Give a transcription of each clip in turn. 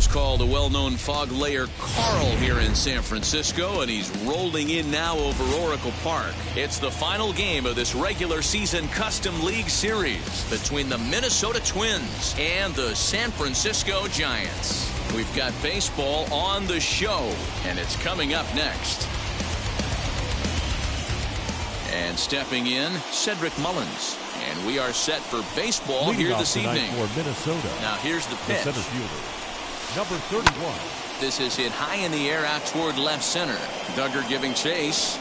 Orioles call the well-known fog layer Carl here in San Francisco, and he's rolling in now over Oracle Park. It's the final game of this regular season Custom League Series between the Minnesota Twins and the San Francisco Giants. We've got baseball on the show, and it's coming up next. And stepping in, Cedric Mullins. And we are set for baseball here this evening. For Minnesota. Now here's the pitch. The center fielder, number 31. This is hit high in the air out toward left center. Duggar giving chase.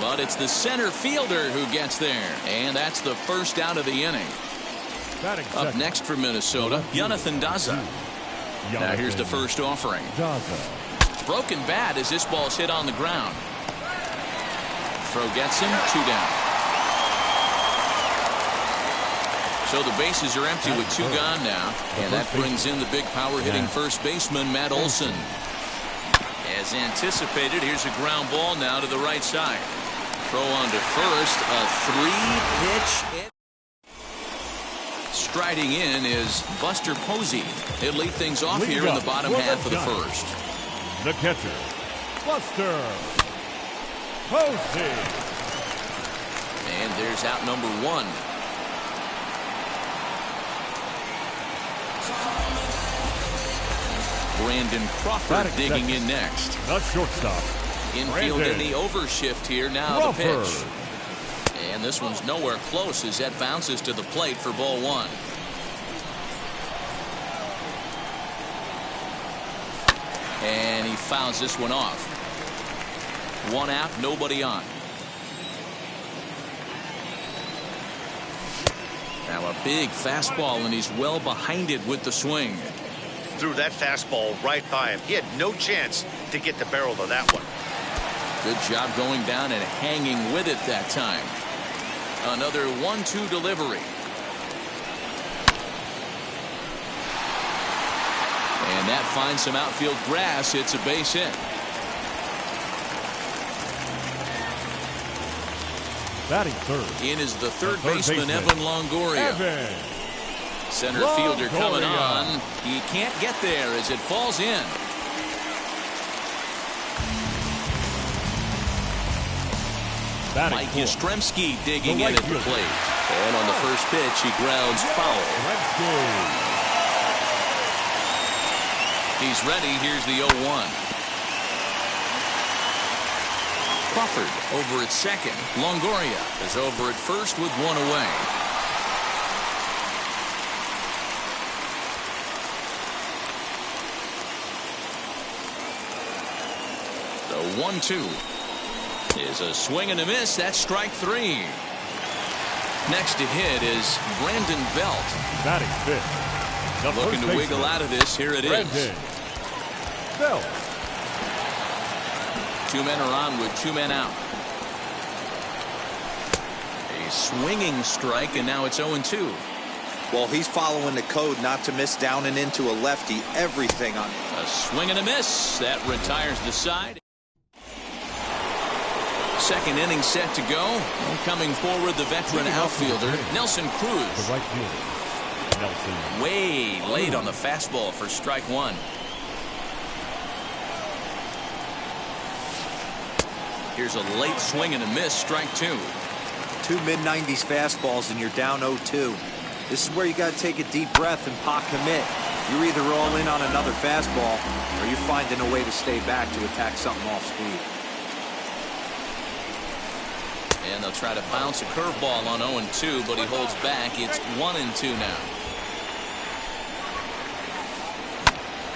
But it's the center fielder who gets there. And that's the first out of the inning. Up next for Minnesota, Jonathan Daza. Now here's the first offering. Broken bat as this ball's hit on the ground. Throw gets him, 2 down. So the bases are empty with 2 gone now. And that brings in the big power hitting first baseman, Matt Olson. As anticipated, here's a ground ball now to the right side. Throw on to first, a 3-pitch hit. Striding in is Buster Posey. He'll lead things off here in the bottom half of the first. The catcher, Buster Posey. And there's out number 1. Brandon Crawford digging in next. The shortstop. Infield in the overshift here now. The pitch. And this one's nowhere close as that bounces to the plate for ball 1. And he fouls this one off. 1 out, nobody on. Now a big fastball, and he's well behind it with the swing. Threw that fastball right by him. He had no chance to get the barrel of that one. Good job going down and hanging with it that time. Another 1-2 delivery. And that finds some outfield grass. It's a base hit. Batting third. In is the third baseman, Evan Longoria. Center fielder coming on. He can't get there as it falls in. Mike Yastrzemski digging in at the plate. And on the first pitch, he grounds foul. He's ready. Here's the 0-1. Crawford over at second. Longoria is over at first with 1 away. The 1-2 is a swing and a miss. That's strike 3. Next to hit is Brandon Belt. Batting fifth. Looking to wiggle out of this. Here it is. Belt. 2 men are on with 2 men out. A swinging strike, and now it's 0-2. Well, he's following the code not to miss down and into a lefty. Everything on a swing and a miss. That retires the side. Second inning set to go. And coming forward, the veteran outfielder, Nelson Cruz. The right fielder, Nelson. Way late on the fastball for strike 1. Here's a late swing and a miss, strike 2. 2 mid-90s fastballs and you're down 0-2. This is where you got to take a deep breath and pot commit. You're either all in on another fastball or you're finding a way to stay back to attack something off speed. And they'll try to bounce a curveball on 0-2, but he holds back. It's 1-2 now.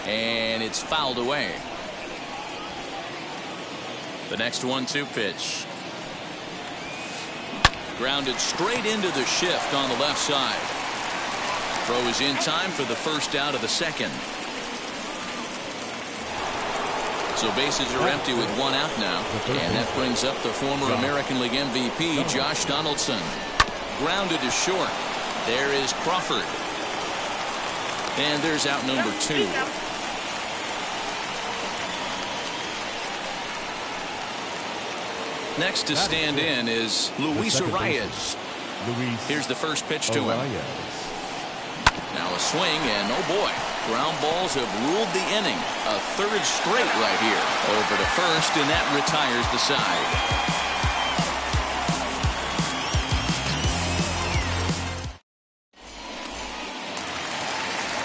And it's fouled away. The next 1-2 pitch. Grounded straight into the shift on the left side. Throw is in time for the first out of the second. So bases are empty with 1 out now. And that brings up the former American League MVP, Josh Donaldson. Grounded to short. There is Crawford. And there's out number 2. Next to stand in is Luis Arias. Here's the first pitch to him. Now a swing, and oh boy, Ground balls have ruled the inning. A third straight right here. Over to first, and that retires the side.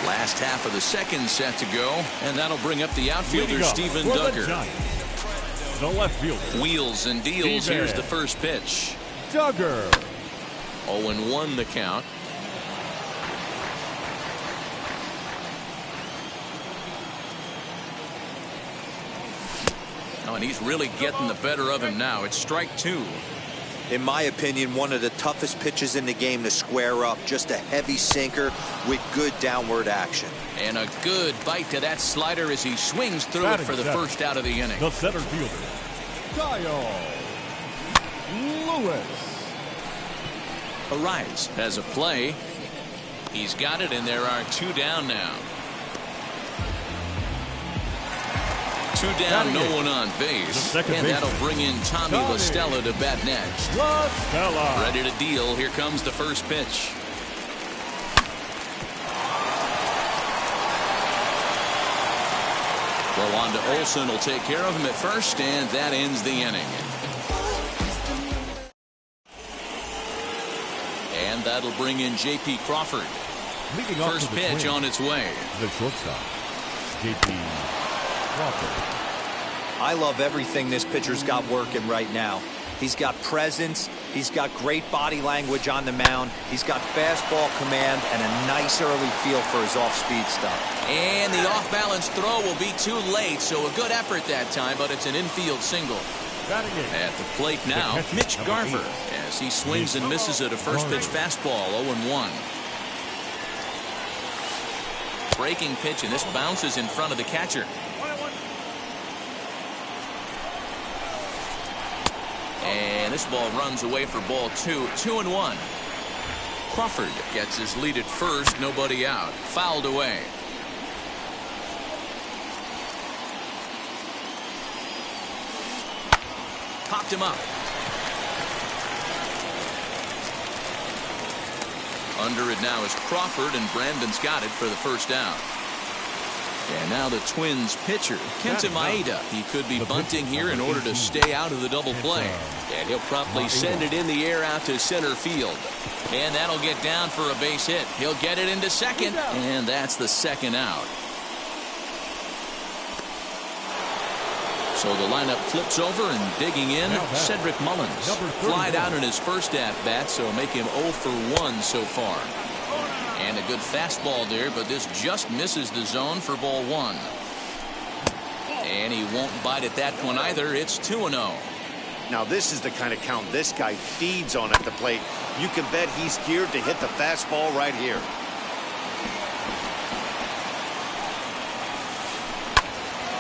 Last half of the second set to go, and that'll bring up the outfielder, Steven Duggar. The left fielder. Wheels and deals. Steven Here's the first pitch. Duggar. 0-1 the count. Oh, and he's really getting the better of him now. It's strike two. In my opinion, one of the toughest pitches in the game to square up. Just a heavy sinker with good downward action. And a good bite to that slider as he swings through it for the first out of the inning. The center fielder, Kyle Lewis. Arias has a play. He's got it, and there are two down now. Two down, no one on base. And that'll bring in Tommy La Stella to bat next. La Stella. Ready to deal. Here comes the first pitch. Well, on to Olson will take care of him at first, and that ends the inning. And that'll bring in J.P. Crawford. First pitch on its way. The shortstop, J.P. Crawford. I love everything this pitcher's got working right now. He's got presence. He's got great body language on the mound. He's got fastball command and a nice early feel for his off-speed stuff. And the off-balance throw will be too late, so a good effort that time, but it's an infield single. At the plate now, Mitch Garver, as he swings and misses at a first-pitch fastball, 0-1. Breaking pitch, and this bounces in front of the catcher. And this ball runs away for ball two. 2-1. Crawford gets his lead at first. Nobody out. Fouled away. Popped him up. Under it now is Crawford, and Brandon's got it for the first out. And now the Twins pitcher, Kenta Maeda. He could be bunting here in order to stay out of the double play. And he'll promptly send it in the air out to center field. And that'll get down for a base hit. He'll get it into second, and that's the second out. So the lineup flips over, and digging in, Cedric Mullins. Flied out in his first at-bat, so make him 0 for 1 so far. And a good fastball there, but this just misses the zone for ball one. And he won't bite at that one either. It's 2-0. Now this is the kind of count this guy feeds on at the plate. You can bet he's geared to hit the fastball right here.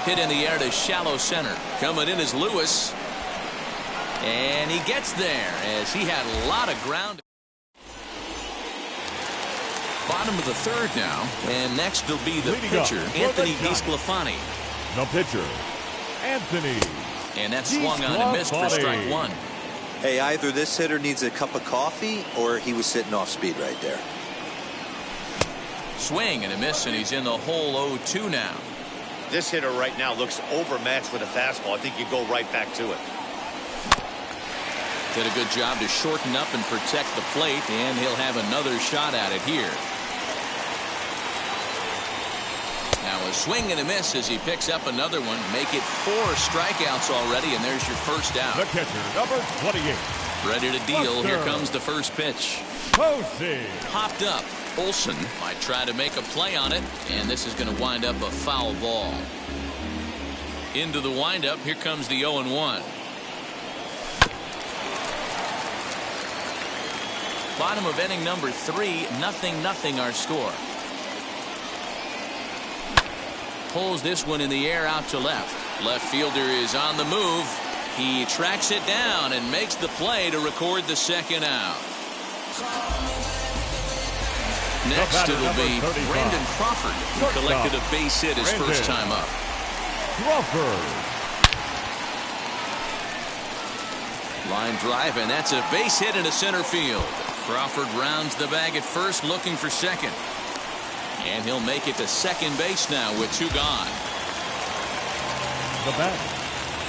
Hit in the air to shallow center. Coming in is Lewis. And he gets there as he had a lot of ground. Bottom of the third now, and next will be the pitcher, Anthony DeSclafani. The pitcher, Anthony. And that swung on and missed for strike one. Hey, either this hitter needs a cup of coffee or he was sitting off speed right there. Swing and a miss, and he's in the hole 0-2 now. This hitter right now looks overmatched with a fastball. I think you go right back to it. Did a good job to shorten up and protect the plate, and he'll have another shot at it here. Now a swing and a miss as he picks up another one. Make it 4 strikeouts already, and there's your first out. The catcher, number 28. Ready to deal. Here comes the first pitch. Posey. Popped up. Olson might try to make a play on it, and this is going to wind up a foul ball. Into the windup. Here comes the 0-1. Bottom of inning number 3, 0-0 our score. Pulls this one in the air out to left. Left fielder is on the move. He tracks it down and makes the play to record the second out. Next it'll be Brandon Crawford, who collected a base hit his first time up. Crawford. Line drive, and that's a base hit into center field. Crawford rounds the bag at first, looking for second. And he'll make it to second base now with 2 gone. The bat.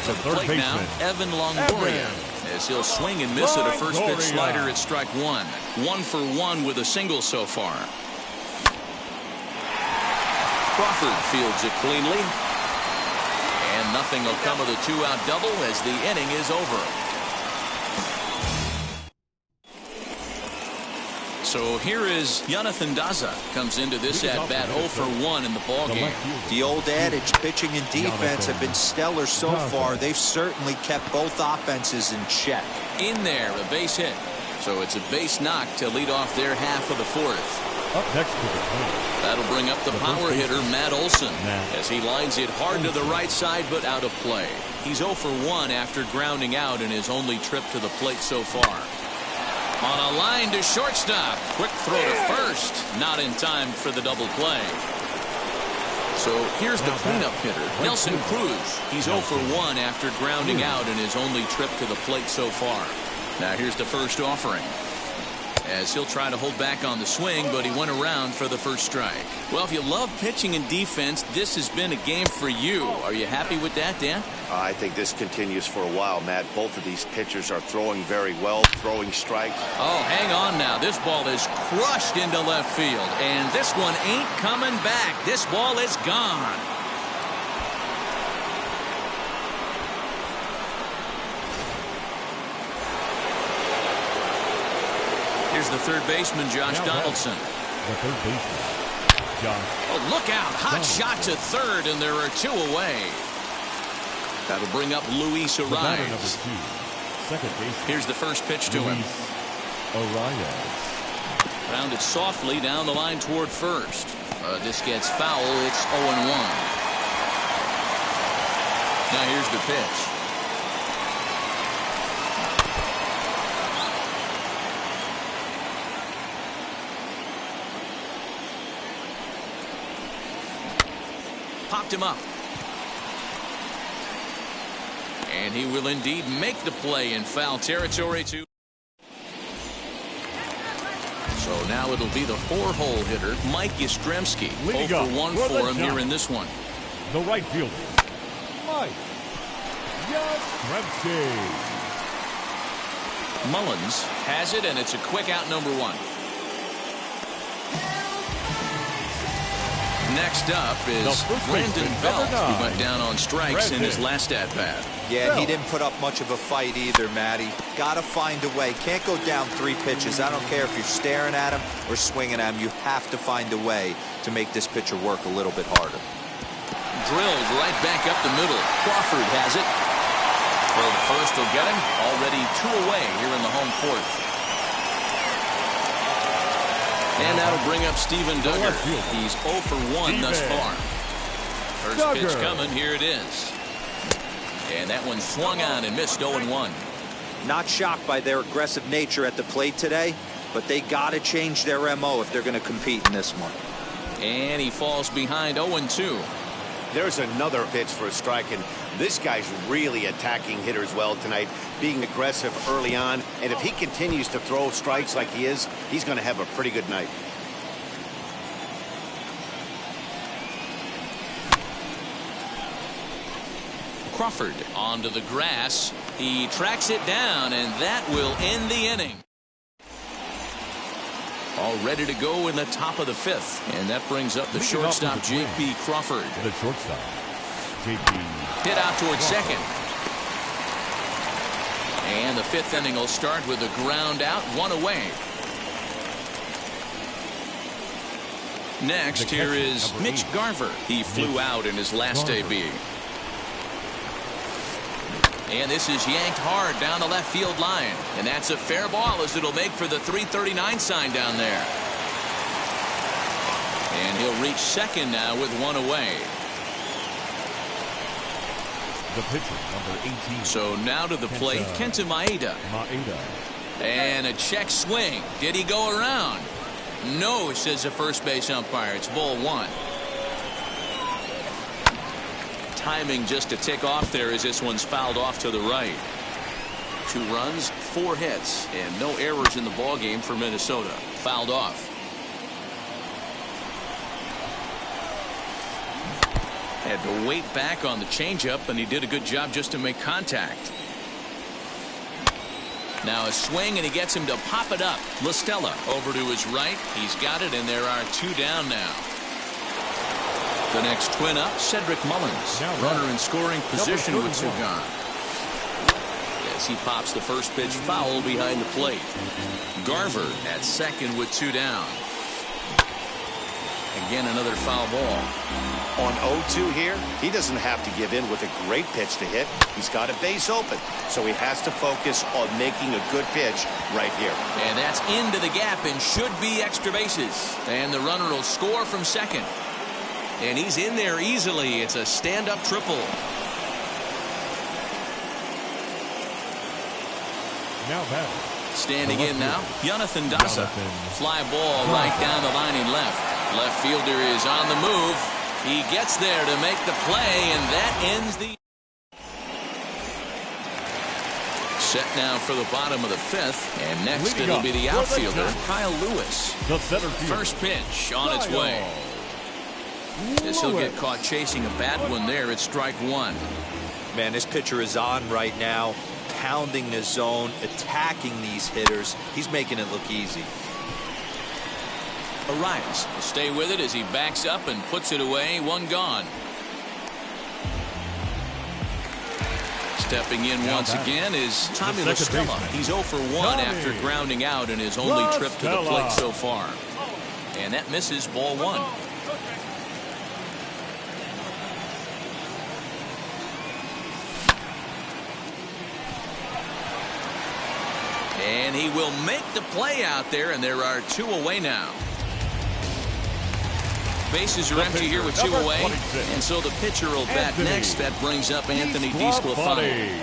To the plate now, Evan Longoria. As he'll swing and miss at a first pitch slider at strike 1. 1 for 1 with a single so far. Crawford fields it cleanly. And nothing will come of the 2-out double as the inning is over. So here is Jonathan Daza. Comes into this at-bat 0 for 1 in the ballgame. The old adage, pitching and defense have been stellar so far. They've certainly kept both offenses in check. In there, a base hit. So it's a base knock to lead off their half of the 4th. Up next to the plate. That'll bring up the power hitter, Matt Olson, as he lines it hard to the right side, but out of play. He's 0 for 1 after grounding out in his only trip to the plate so far. On a line to shortstop. Quick throw to first. Not in time for the double play. So here's the cleanup hitter, Nelson Cruz. He's 0 for 1 after grounding out in his only trip to the plate so far. Now here's the first offering, as he'll try to hold back on the swing, but he went around for the first strike. Well, if you love pitching and defense, this has been a game for you. Are you happy with that, Dan? I think this continues for a while, Matt. Both of these pitchers are throwing very well, throwing strikes. Oh, hang on now. This ball is crushed into left field, and this one ain't coming back. This ball is gone. Here's the third baseman, Josh Donaldson. The third baseman, Josh. Oh, look out. Hot shot to third, and there are 2 away. That'll bring up Luis Arias. Number 2, second baseman. Here's the first pitch to him. Arias. Rounded softly down the line toward first. This gets foul. It's 0-1. Now here's the pitch. Popped him up. And he will indeed make the play in foul territory too. So now it'll be the 4-hole hitter, Mike Yastrzemski. 0 for 1 for him here in this one. The right fielder, Mike Yastrzemski. Mullins has it, and it's a quick out, number 1. Next up is Brandon Belt, who went down on strikes in his last at-bat. Yeah, he didn't put up much of a fight either, Matty. Gotta find a way. Can't go down 3 pitches. I don't care if you're staring at him or swinging at him. You have to find a way to make this pitcher work a little bit harder. Drilled right back up the middle. Crawford has it. For the first will get him. Already 2 away here in the home 4th. And that'll bring up Steven Duggar. He's 0 for 1 thus far. First pitch coming. Here it is. And that one swung on and missed. 0-1. Not shocked by their aggressive nature at the plate today, but they got to change their MO if they're going to compete in this one. And he falls behind 0-2. There's another pitch for a strike, and this guy's really attacking hitters well tonight, being aggressive early on. And if he continues to throw strikes like he is, he's going to have a pretty good night. Crawford onto the grass. He tracks it down, and that will end the inning. All ready to go in the top of the 5th. And that brings up the shortstop, J.P. Crawford. The shortstop, J.P. Hit out towards second. And the 5th inning will start with a ground out, 1 away. Next, here is Mitch Garver. He flew out in his last debut. And this is yanked hard down the left field line. And that's a fair ball, as it'll make for the 339 sign down there. And he'll reach second now with 1 away. The pitcher, number 18. So now to the plate, Kenta Maeda. And a check swing. Did he go around? No, says the first base umpire. It's ball 1. Timing just to tick off there as this one's fouled off to the right. 2 runs, 4 hits, and no errors in the ballgame for Minnesota. Fouled off. Had to wait back on the changeup, and he did a good job just to make contact. Now a swing, and he gets him to pop it up. La Stella over to his right. He's got it, and there are 2 down now. The next twin up, Cedric Mullins. Runner in scoring position with 2 gone. As he pops the first pitch foul behind the plate. Garver at second with 2 down. Again, another foul ball. On 0-2 here, he doesn't have to give in with a great pitch to hit. He's got a base open, so he has to focus on making a good pitch right here. And that's into the gap and should be extra bases. And the runner will score from second. And he's in there easily. It's a stand-up triple. Now batting. Standing in now, Jonathan Dasa. Fly ball right down the line in left. Left fielder is on the move. He gets there to make the play, and that ends the... Set now for the bottom of the 5th, and next it'll be the outfielder, Kyle Lewis. The center field. First pitch on its way. As he'll get caught chasing a bad one there at strike 1. Man, this pitcher is on right now, pounding the zone, attacking these hitters. He's making it look easy. Arias will stay with it as he backs up and puts it away. 1 gone. Stepping in once again is Tommy La Stella. He's 0 for 1 after grounding out in his only trip to the plate so far. And that misses ball 1. And he will make the play out there, and there are 2 away now. Bases are empty here with 2 away, and so the pitcher will bat next. That brings up Anthony DeSclafani.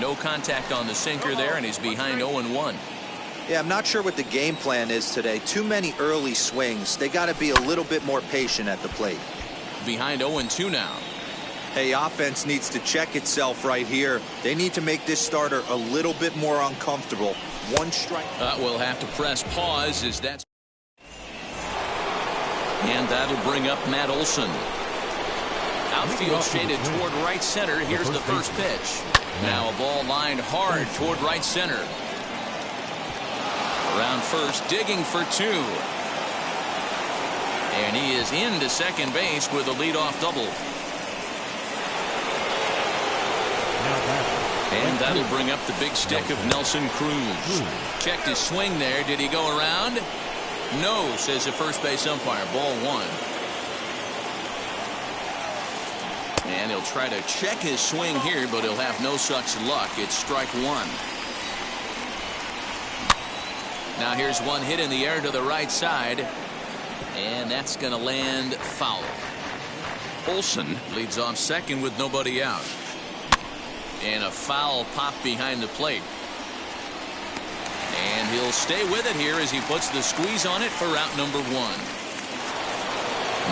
No contact on the sinker there, and he's behind 0-1. Yeah, I'm not sure what the game plan is today. Too many early swings. They got to be a little bit more patient at the plate. Behind 0-2 now. Hey, offense needs to check itself right here. They need to make this starter a little bit more uncomfortable. 1 strike. We'll have to press pause as that's... And that'll bring up Matt Olson. Outfield shaded toward right center. Here's the first pitch. Now a ball lined hard toward right center. Around first, digging for 2. And he is into second base with a leadoff double. And that'll bring up the big stick of Nelson Cruz. Checked his swing there. Did he go around? No, says the first base umpire. Ball 1. And he'll try to check his swing here, but he'll have no such luck. It's strike 1. Now here's one hit in the air to the right side. And that's going to land foul. Olson leads off second with nobody out. And a foul pop behind the plate. And he'll stay with it here as he puts the squeeze on it for out number 1.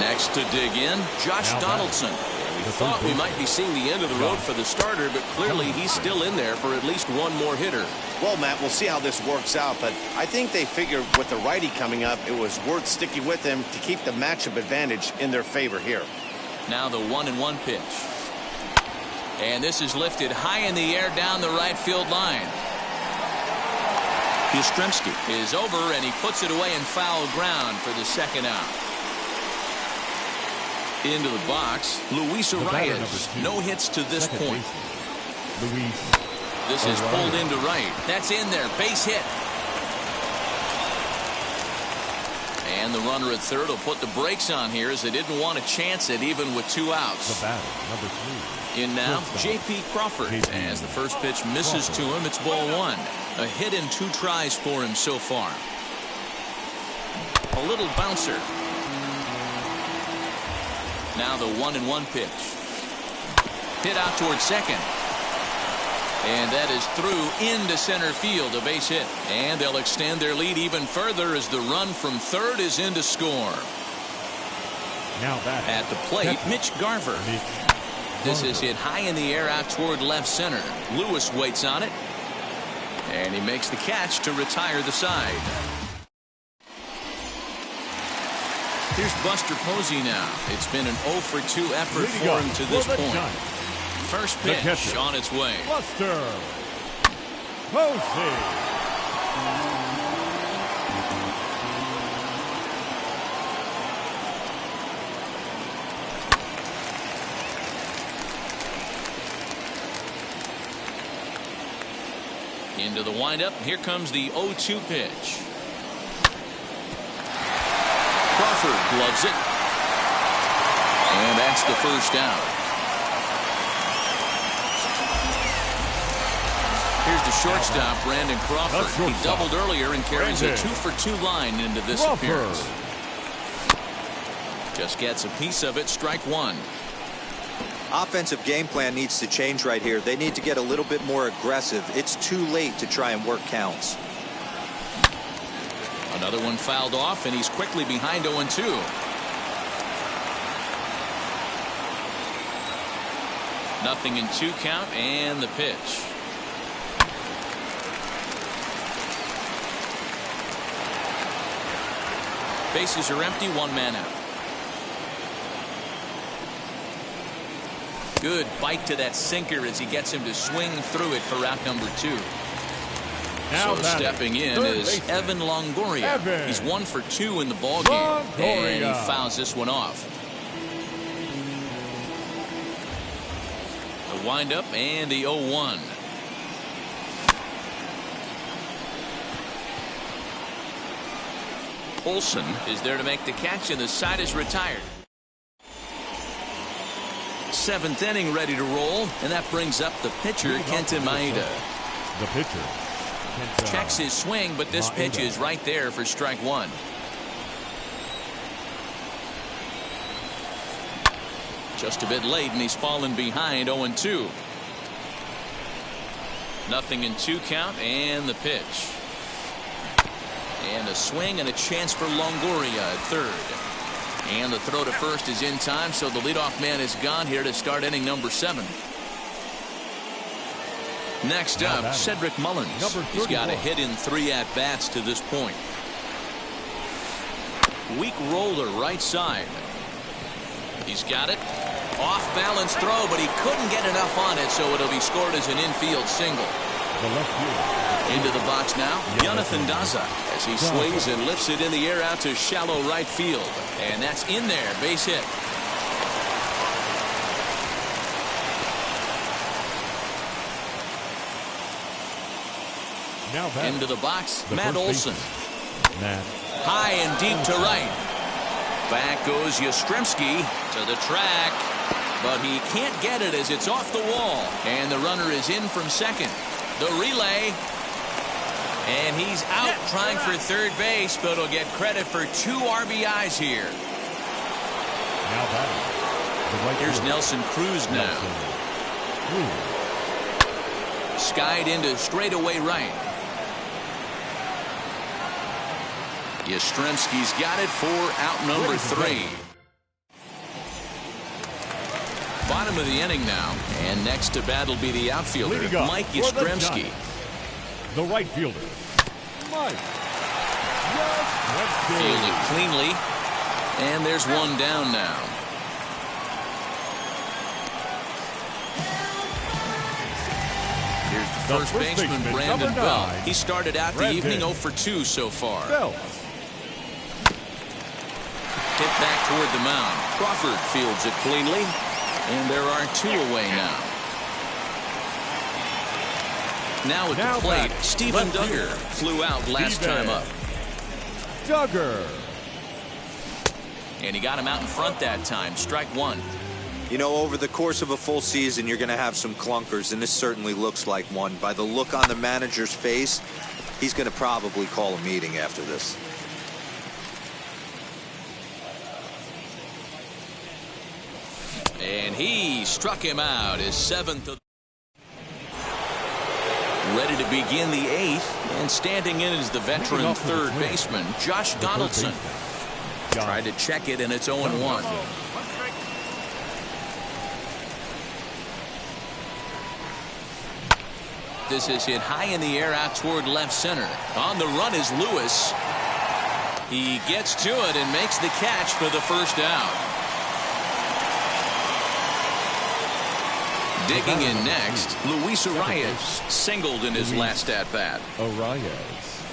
Next to dig in, Josh Donaldson. We thought we might be seeing the end of the road for the starter, but clearly he's still in there for at least 1 more hitter. Well, Matt, we'll see how this works out, but I think they figured with the righty coming up, it was worth sticking with him to keep the matchup advantage in their favor here. Now the 1-1 pitch. And this is lifted high in the air down the right field line. Yastrzemski is over, and he puts it away in foul ground for the second out. Into the box, Luis Arias. No hits to this point. This is pulled into right. That's in there. Base hit. And the runner at third will put the brakes on here as they didn't want to chance it even with 2 outs. The batter, number 3. In now, J.P. Crawford. As the first pitch misses to him, it's ball 1. A hit in 2 tries for him so far. A little bouncer. Now the 1-1 pitch. Hit out toward second. And that is through into center field, a base hit. And they'll extend their lead even further as the run from third is in to score. Now back at the plate, Mitch Garver. This is hit high in the air out toward left center. Lewis waits on it. And he makes the catch to retire the side. Here's Buster Posey now. It's been an 0 for 2 effort Leading for up him to for this the point. Giants, First the pitch catcher, on its way. Buster Posey. Into the windup. Here comes the 0-2 pitch. Crawford gloves it. And that's the first out. Here's the shortstop, Brandon Crawford. He doubled earlier and carries a 2 for 2 line into this appearance. Just gets a piece of it. Strike one. Offensive game plan needs to change right here. They need to get a little bit more aggressive. It's too late to try and work counts. Another one fouled off, and he's quickly behind 0-2. Nothing in 2 count, and the pitch. Bases are empty, 1 man out. Good bite to that sinker as he gets him to swing through it for out number 2. Now so stepping in is Evan Longoria. He's 1 for 2 in the ballgame, and he fouls this one off. The windup and the 0-1. Olsen is there to make the catch, and the side is retired. 7th inning ready to roll, and that brings up the pitcher, Kenta Maeda. The pitcher checks his swing, but this pitch is right there for strike one. Just a bit late, and he's fallen behind 0-2. Nothing in 2 count, and the pitch. And a swing and a chance for Longoria at third. And the throw to first is in time, so the leadoff man is gone here to start inning number 7. Next up, Cedric Mullins. He's got a hit in 3 at-bats to this point. Weak roller right side. He's got it. Off-balance throw, but he couldn't get enough on it, so it'll be scored as an infield single. The left field. Into the box now, Jonathan Daza, as he swings and lifts it in the air out to shallow right field. And that's in there, base hit. Now back. Into the box, Matt Olson. Matt. High and deep to right. Back goes Yastrzemski to the track. But he can't get it as it's off the wall. And the runner is in from second. The relay. And he's out trying for third base, but he'll get credit for 2 RBIs here. Now back. Here's Nelson Cruz now. Skied into straightaway right. Yastrzemski's got it for out number 3. Bottom of the inning now, and next to bat will be the outfielder, Mike Yastrzemski. The right fielder, Mike. Fielded cleanly, and there's one down now. Here's the first baseman, Brandon Belt. He started out the evening 0 for 2 so far. Hit back toward the mound. Crawford fields it cleanly, and there are 2 away now. Now at the plate, Steven Duggar flew out last time up. Duggar. And he got him out in front that time. Strike one. You know, over the course of a full season, you're going to have some clunkers, and this certainly looks like one. By the look on the manager's face, he's going to probably call a meeting after this. And he struck him out, his 7th. Ready to begin the 8th, and standing in is the veteran third baseman, Josh Donaldson. Tried to check it, and it's 0-1. This is hit high in the air out toward left center. On the run is Lewis. He gets to it and makes the catch for the first out. Digging in next, Luis Arias singled in his last at-bat. Arias.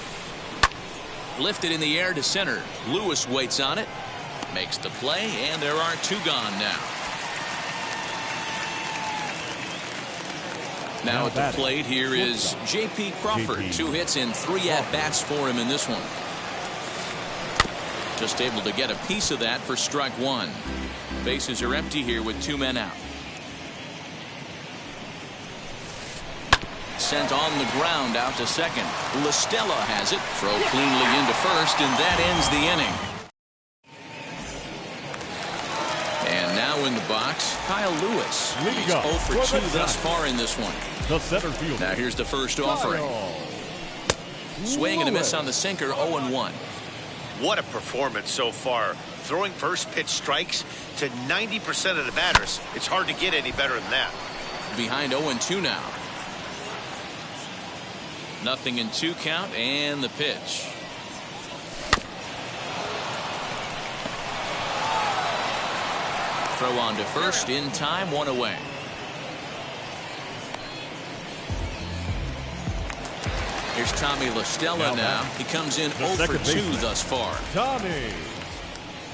Lifted in the air to center. Lewis waits on it. Makes the play, and there are two gone now. Now at the plate here is J.P. Crawford. 2 hits and 3 at-bats for him in this one. Just able to get a piece of that for strike 1. Bases are empty here with 2 men out. Sent on the ground out to second. La Stella has it. Throw cleanly into first, and that ends the inning. And now in the box, Kyle Lewis. He's 0 for 2 thus far in this one. The center field. Now here's the first offering. Swing and a miss on the sinker, 0-1. What a performance so far. Throwing first pitch strikes to 90% of the batters. It's hard to get any better than that. Behind 0-2 now. 0-2 count and the pitch. Throw on to first in time, 1 away. Here's Tommy La Stella now. He comes in 0 for 2 thus far. Tommy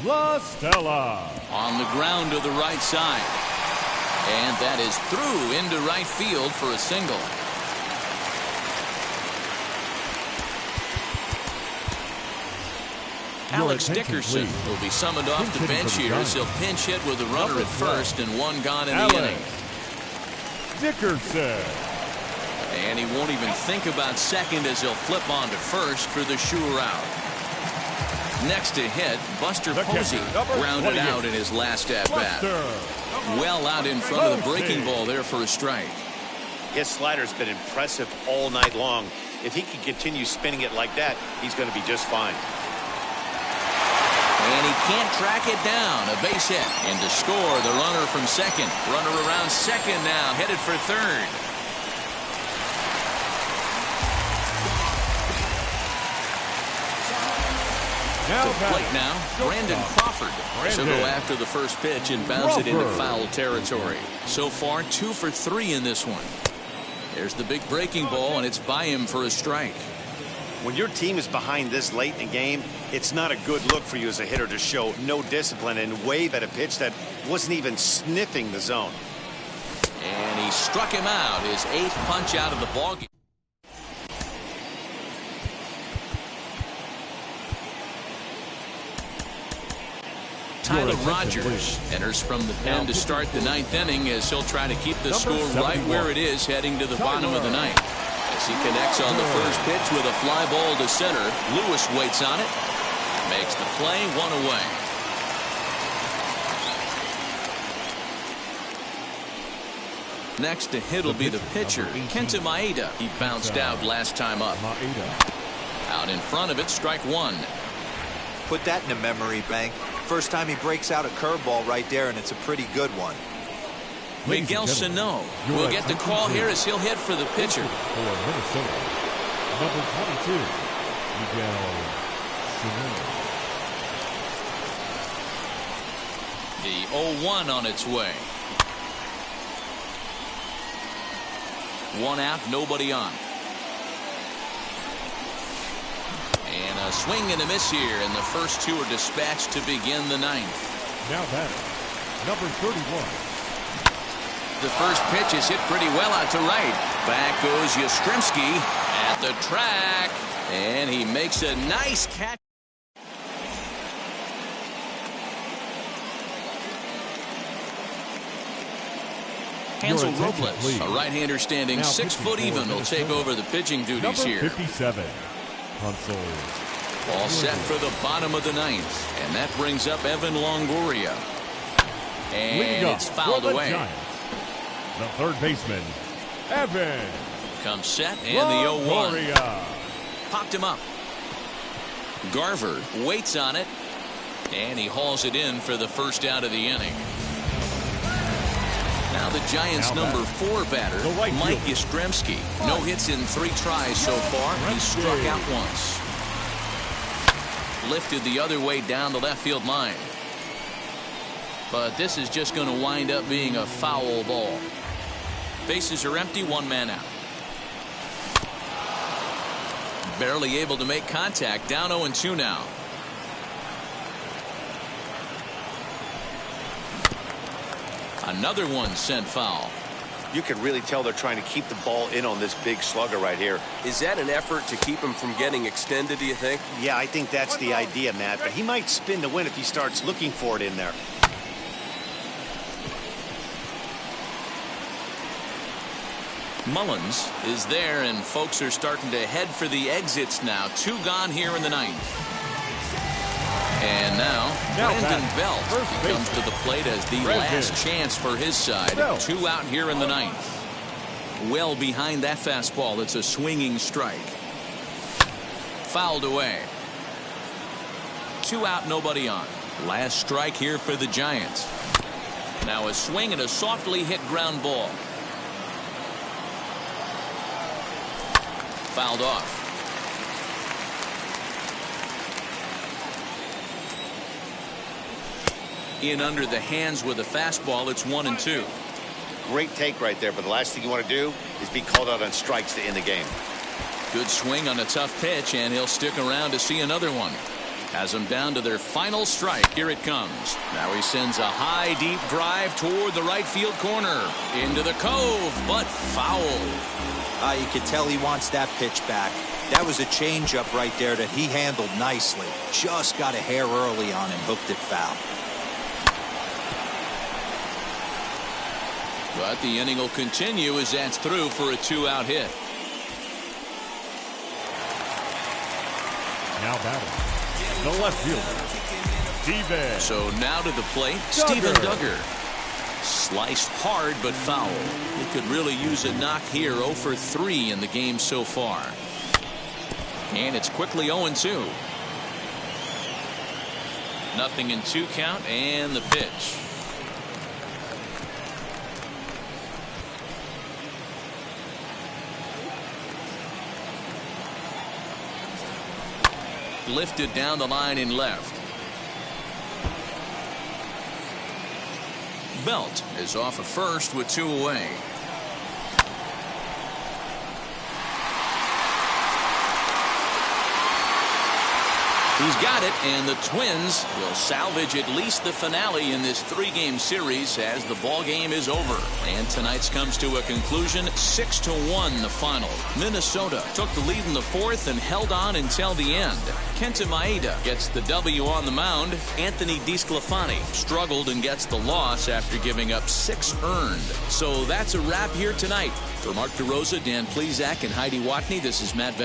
La Stella. On the ground to the right side. And that is through into right field for a single. Alex Dickerson will be summoned off the bench here as he'll pinch hit with a runner at first and 1 gone in the inning. Dickerson. And he won't even think about second as he'll flip on to first for the sure out. Next to hit, Buster Posey grounded out in his last at-bat. Well out in front of the breaking ball there for a strike. His slider's been impressive all night long. If he can continue spinning it like that, he's going to be just fine. And he can't track it down. A base hit. And to score, the runner from second. Runner around second now, headed for third. To plate now, Brandon Crawford. She'll go after the first pitch and bounce it into foul territory. So far, 2 for 3 in this one. There's the big breaking ball, and it's by him for a strike. When your team is behind this late in the game, it's not a good look for you as a hitter to show no discipline and wave at a pitch that wasn't even sniffing the zone. And he struck him out, his 8th punch out of the ballgame. Tyler Rogers enters from the pen to start the 9th inning as he'll try to keep the score right where it is heading to the bottom of the 9th. As he connects on the first pitch with a fly ball to center. Lewis waits on it. Makes the play, 1 away. Next to hit will be the pitcher, Kenta Maeda. He bounced out last time up. Out in front of it, strike 1. Put that in a memory bank. First time he breaks out a curveball right there, and it's a pretty good one. Miguel Sano will get the call here as he'll hit for the pitcher. For Minnesota, number 22, Miguel Sano. The 0-1 on its way. 1 out, nobody on. And a swing and a miss here, and the first 2 are dispatched to begin the 9th. Now batter, number 31. The first pitch is hit pretty well out to right. Back goes Yastrzemski at the track, and he makes a nice catch. Hansel Robles, a right-hander standing 6 foot even, will take over the pitching duties here. Number 57, Hansel. All set for the bottom of the 9th, and that brings up Evan Longoria. And it's fouled away. The third baseman, Evan. Comes set, and the 0-1. Popped him up. Garver waits on it, and he hauls it in for the first out of the inning. Now the Giants' number 4 batter, Mike Yastrzemski. No hits in 3 tries so far. He struck out once. Lifted the other way down the left field line. But this is just going to wind up being a foul ball. Bases are empty, one man out. Barely able to make contact, down 0-2 now. Another one sent foul. You can really tell they're trying to keep the ball in on this big slugger right here. Is that an effort to keep him from getting extended, do you think? Yeah, I think that's the idea, Matt, but he might spin to win if he starts looking for it in there. Mullins is there, and folks are starting to head for the exits now. 2 gone here in the 9th. And now Brandon Belt comes to the plate as the last chance for his side. 2 out here in the 9th. Well behind that fastball. It's a swinging strike. Fouled away. 2 out, nobody on. Last strike here for the Giants. Now a swing and a softly hit ground ball. Fouled off. In under the hands with a fastball. It's 1-2. Great take right there, but the last thing you want to do is be called out on strikes to end the game. Good swing on a tough pitch, and he'll stick around to see another one. Has them down to their final strike. Here it comes. Now he sends a high, deep drive toward the right field corner. Into the cove, but foul. You can tell he wants that pitch back. That was a changeup right there that he handled nicely. Just got a hair early on and hooked it foul. But the inning will continue as that's through for a 2-out hit. Now batting, the left fielder, Steven. So now to the plate, Steven Duggar. Sliced hard but foul. He could really use a knock here. 0 for 3 in the game so far. And it's quickly 0-2. 0-2 count, and the pitch. Lifted down the line in left. Belt is off of first with 2 away. He's got it, and the Twins will salvage at least the finale in this 3-game series as the ball game is over. And tonight's comes to a conclusion, 6-1 the final. Minnesota took the lead in the 4th and held on until the end. Kenta Maeda gets the W on the mound. Anthony DeSclafani struggled and gets the loss after giving up 6 earned. So that's a wrap here tonight. For Mark DeRosa, Dan Plesac, and Heidi Watney, this is Matt Van